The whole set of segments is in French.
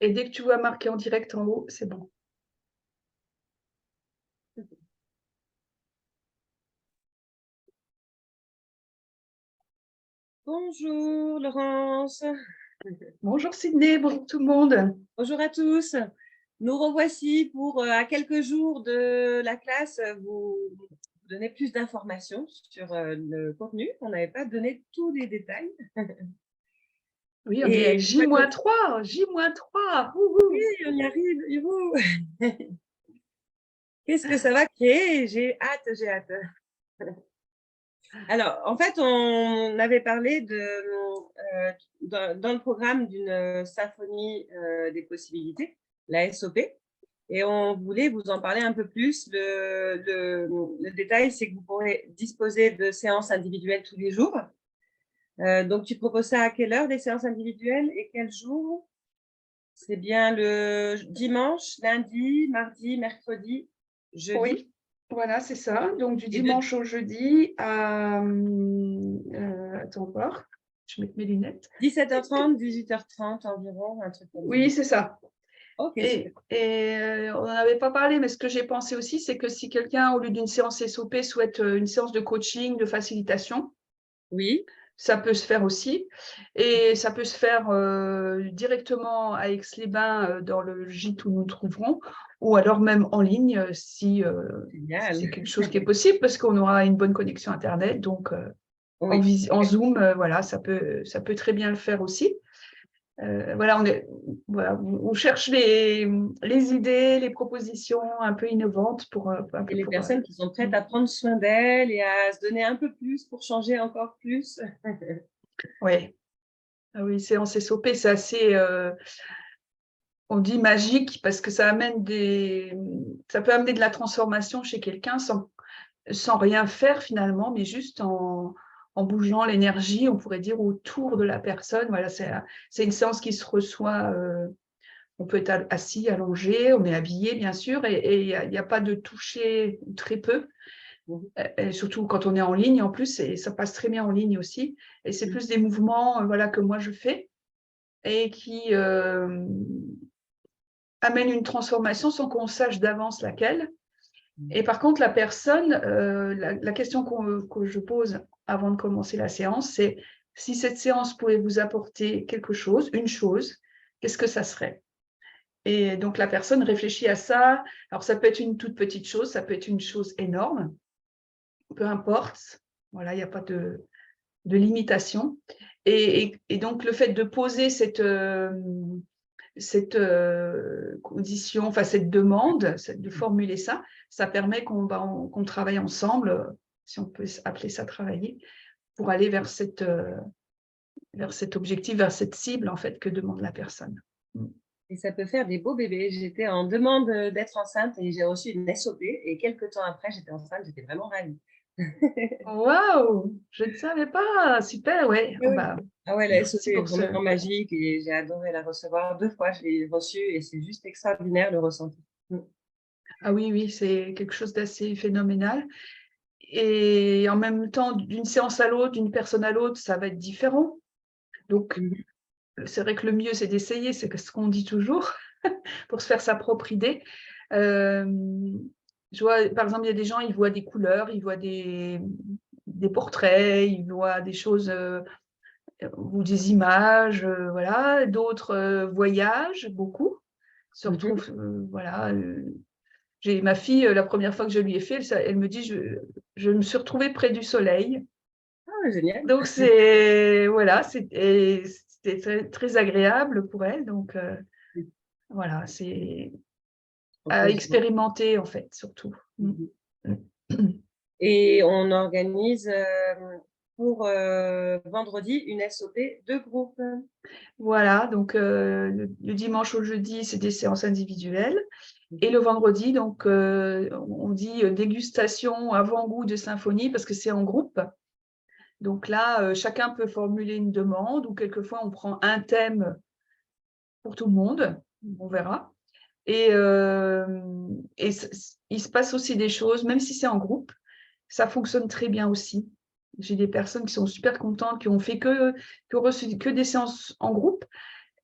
Et dès que tu vois marqué en direct en haut, c'est bon. Bonjour Laurence. Bonjour Sydney, bonjour tout le monde. Bonjour à tous. Nous revoici pour, à quelques jours de la classe, vous donner plus d'informations sur le contenu. On n'avait pas donné tous les détails. Oui, on est Et J-3, J-3. oui, on y arrive. Youhou. Qu'est-ce que ça va créer? J'ai hâte, j'ai hâte. Alors, en fait, on avait parlé dans le programme d'une symphonie des possibilités, la SOP, et on voulait vous en parler un peu plus. Le détail, c'est que vous pourrez disposer de séances individuelles tous les jours. Donc, tu proposes ça à quelle heure, des séances individuelles, et quel jour? C'est bien le dimanche, lundi, mardi, mercredi, jeudi. Oui, voilà, c'est ça. Donc du Et dimanche au jeudi à attends voir, je vais mettre mes lunettes. 17h30, 18h30 environ, un truc comme ça. Oui, c'est ça. Ok, Et, super. on n'en avait pas parlé, mais ce que j'ai pensé aussi, c'est que si quelqu'un, au lieu d'une séance SOP, souhaite une séance de coaching, de facilitation, Oui. ça peut se faire aussi. Et ça peut se faire directement à Aix-les-Bains dans le gîte où nous trouverons, ou alors même en ligne si c'est quelque chose qui est possible, parce qu'on aura une bonne connexion Internet. Donc, Oui. en Zoom, voilà, ça peut très bien le faire aussi. Voilà, on cherche les idées, les propositions un peu innovantes Et les personnes qui sont prêtes à prendre soin d'elles et à se donner un peu plus pour changer encore plus. ouais. Ah oui, séance SOP, c'est assez, on dit magique parce que ça peut amener de la transformation chez quelqu'un sans rien faire finalement, mais juste en bougeant l'énergie, on pourrait dire, autour de la personne. Voilà, c'est une séance qui se reçoit. On peut être assis, allongé, on est habillé bien sûr, et il n'y a pas de toucher, très peu. Et surtout quand on est en ligne en plus, et ça passe très bien en ligne aussi. Et c'est plus des mouvements voilà, que moi je fais et qui amènent une transformation sans qu'on sache d'avance laquelle. Et par contre, la personne, la question que je pose avant de commencer la séance, c'est si cette séance pouvait vous apporter quelque chose, une chose, qu'est-ce que ça serait? Et donc, la personne réfléchit à ça. Alors, ça peut être une toute petite chose, ça peut être une chose énorme, peu importe. Voilà, il n'y a pas de limitation. Et donc, le fait de poser cette condition, enfin cette demande, de formuler ça, ça permet qu'on travaille ensemble, si on peut appeler ça travailler, pour aller vers cet objectif, vers cette cible en fait que demande la personne. Et ça peut faire des beaux bébés. J'étais en demande d'être enceinte et j'ai reçu une SOP. Et quelques temps après, j'étais enceinte. J'étais vraiment ravie. Waouh, je ne savais pas, super, ouais. Oui, Oh, oui. bah, Ah ouais, la SOP merci est pour ce. vraiment magique et j'ai adoré la recevoir. 2 fois, je l'ai reçue et c'est juste extraordinaire le ressenti. Ah oui, oui, c'est quelque chose d'assez phénoménal. Et en même temps, d'une séance à l'autre, d'une personne à l'autre, ça va être différent. Donc, Mhm. c'est vrai que le mieux, c'est d'essayer, c'est ce qu'on dit toujours, pour se faire sa propre idée. Euh, je vois, par exemple, il y a des gens, ils voient des couleurs, ils voient des portraits, ils voient des choses ou des images, voilà. D'autres voyagent beaucoup, se Mhm. retrouvent, voilà. J'ai ma fille, la première fois que je lui ai fait, elle me dit, je me suis retrouvée près du soleil. Ah, génial. Donc, voilà, c'était très, très agréable pour elle. Donc, voilà, c'est à Proposition. expérimenter, en fait, surtout. Mhm. Et on organise pour vendredi une SOP de groupe. Voilà, donc le dimanche au jeudi, c'est des séances individuelles. Et le vendredi, donc, on dit dégustation avant-goût de symphonie parce que c'est en groupe. Donc là, chacun peut formuler une demande ou quelquefois on prend un thème pour tout le monde, on verra. Et il se passe aussi des choses, même si c'est en groupe, ça fonctionne très bien aussi. J'ai des personnes qui sont super contentes, qui ont reçu que des séances en groupe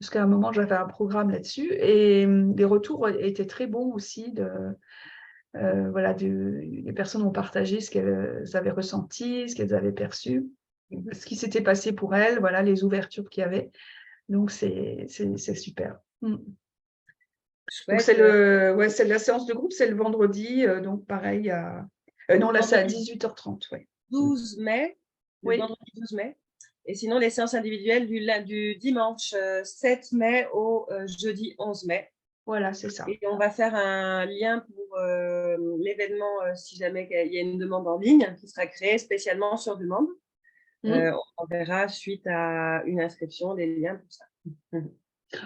parce qu'à un moment, j'avais un programme là-dessus. Et les retours étaient très bons aussi. Voilà, les personnes ont partagé ce qu'elles avaient ressenti, ce qu'elles avaient perçu, ce qui s'était passé pour elles, voilà, les ouvertures qu'il y avait. Donc, c'est super. Donc, Chouette. c'est la séance de groupe, c'est le vendredi. Donc, pareil, non, là, c'est à 18h30. Ouais. 12 mai, le Oui, vendredi 12 mai. Et sinon, les séances individuelles du dimanche 7 mai au jeudi 11 mai. voilà, c'est ça. Et on va faire un lien pour l'événement si jamais il y a une demande en ligne qui sera créée spécialement sur demande. On enverra suite à une inscription des liens pour ça.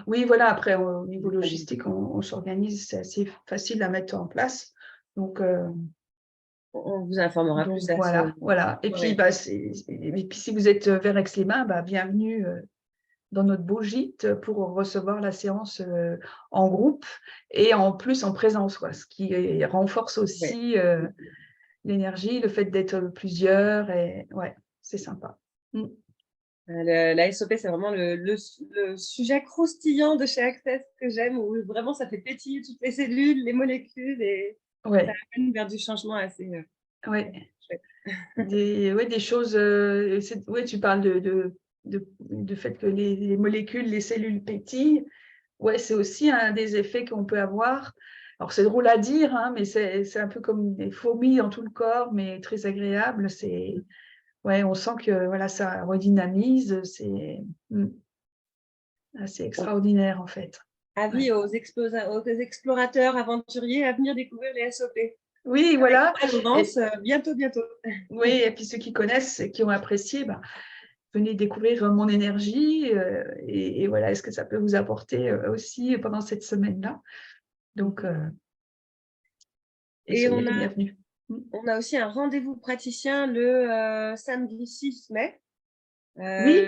Oui, voilà, après, au niveau logistique, on s'organise, c'est assez facile à mettre en place. Donc, On vous informera plus à ce voilà. Et puis, ouais. et puis, si vous êtes vers Aix-les-Bains, bienvenue dans notre beau gîte pour recevoir la séance en groupe et en plus en présence, quoi, ce qui renforce Ouais. aussi l'énergie, le fait d'être plusieurs. Et ouais, c'est sympa. La SOP, c'est vraiment le sujet croustillant de chez Access que j'aime, où vraiment ça fait pétiller toutes les cellules, les molécules, et ça Ouais, amène vers du changement assez ouais. chouette. Des choses. Ouais, tu parles de fait que les molécules, les cellules pétillent. Ouais, c'est aussi un des effets qu'on peut avoir. Alors, c'est drôle à dire, hein, mais c'est un peu comme des fourmis dans tout le corps, mais très agréable. Ouais, on sent que voilà, ça redynamise. C'est assez extraordinaire, en fait. Avis aux explorateurs aventuriers à venir découvrir les SOP. Oui, voilà. Avec Laurence, bientôt. Oui, et puis ceux qui connaissent et qui ont apprécié, venez découvrir mon énergie et voilà, est-ce que ça peut vous apporter aussi pendant cette semaine-là. Donc, Et soyez les bienvenus. on a aussi un rendez-vous praticien le samedi 6 mai, Oui,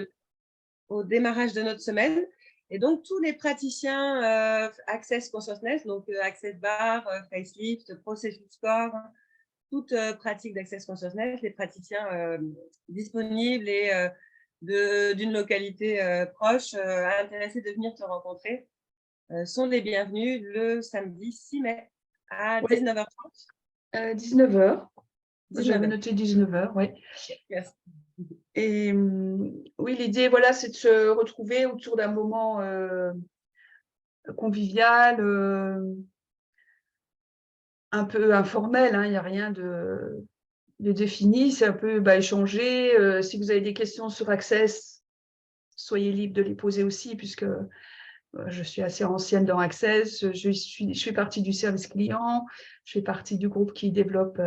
au démarrage de notre semaine. Et donc, tous les praticiens Access Consciousness, donc Access Bar, Facelift, Processus Score, toute pratique d'Access Consciousness, les praticiens disponibles et d'une localité proche, intéressés de venir te rencontrer, sont les bienvenus le samedi 6 mai à ouais, 19h30. 19h. J'avais 19h. noté 19h, oui. Yes. Et oui, l'idée, voilà, c'est de se retrouver autour d'un moment convivial, un peu informel, hein, il n'y a rien de défini, c'est un peu échanger. Si vous avez des questions sur Access, soyez libre de les poser aussi, puisque je suis assez ancienne dans Access, je fais partie du service client, je fais partie du groupe qui développe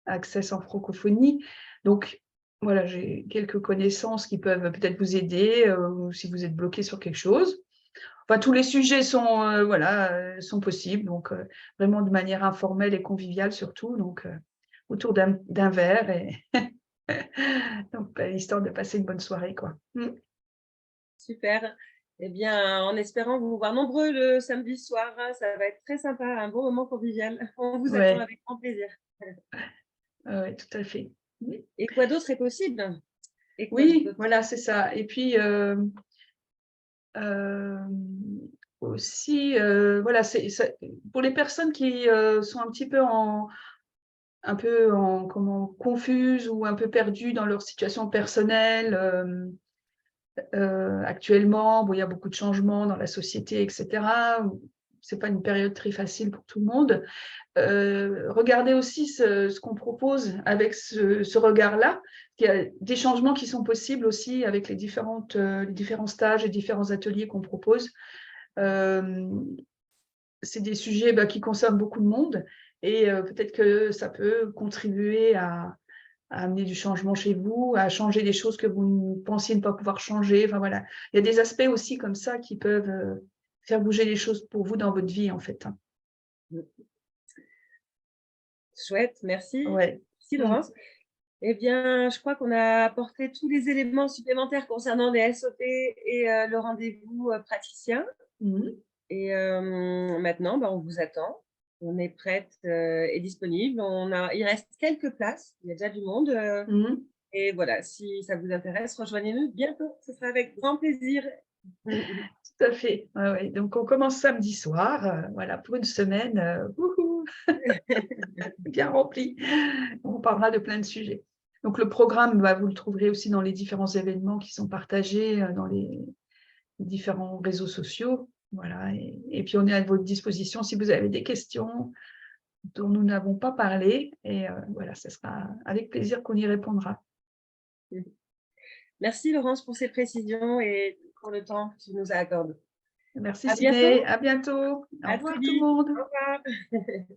Access en francophonie. Donc, voilà, j'ai quelques connaissances qui peuvent peut-être vous aider ou si vous êtes bloqué sur quelque chose. Enfin, tous les sujets sont possibles, donc vraiment de manière informelle et conviviale surtout, donc autour d'un verre et donc histoire de passer une bonne soirée, quoi. Super. Eh bien, en espérant vous voir nombreux le samedi soir, ça va être très sympa, un bon moment convivial. On vous attend Ouais, avec grand plaisir. ouais, tout à fait. Et quoi d'autre est possible? Et quoi Oui, d'autre? voilà, c'est ça. Et puis aussi, voilà, pour les personnes qui sont un petit peu confuses ou un peu perdues dans leur situation personnelle. Actuellement, il y a beaucoup de changements dans la société, etc. C'est pas une période très facile pour tout le monde. Regardez aussi ce qu'on propose avec ce regard-là. Il y a des changements qui sont possibles aussi avec les différents stages et différents ateliers qu'on propose. C'est des sujets qui concernent beaucoup de monde et peut-être que ça peut contribuer à amener du changement chez vous, à changer des choses que vous ne pensiez ne pas pouvoir changer. Enfin voilà, il y a des aspects aussi comme ça qui peuvent faire bouger les choses pour vous dans votre vie en fait. Chouette, merci. Ouais. Merci Laurence. Eh bien, je crois qu'on a apporté tous les éléments supplémentaires concernant les SOP et le rendez-vous praticien. Et maintenant, on vous attend. On est prête et disponible. Il reste quelques places. Il y a déjà du monde. Et voilà, si ça vous intéresse, rejoignez-nous bientôt. Ce sera avec grand plaisir. Tout à fait. Ouais, ouais. Donc, on commence samedi soir, voilà, pour une semaine, wouhou, bien remplie. On parlera de plein de sujets. Donc, le programme, bah, vous le trouverez aussi dans les différents événements qui sont partagés dans les différents réseaux sociaux. Voilà. Et puis, on est à votre disposition si vous avez des questions dont nous n'avons pas parlé. Et voilà, ce sera avec plaisir qu'on y répondra. Merci Laurence pour ces précisions et pour le temps que tu nous as accordé. Merci À Sidney, bientôt. à bientôt. Au À très revoir tout le vite. monde. Au revoir.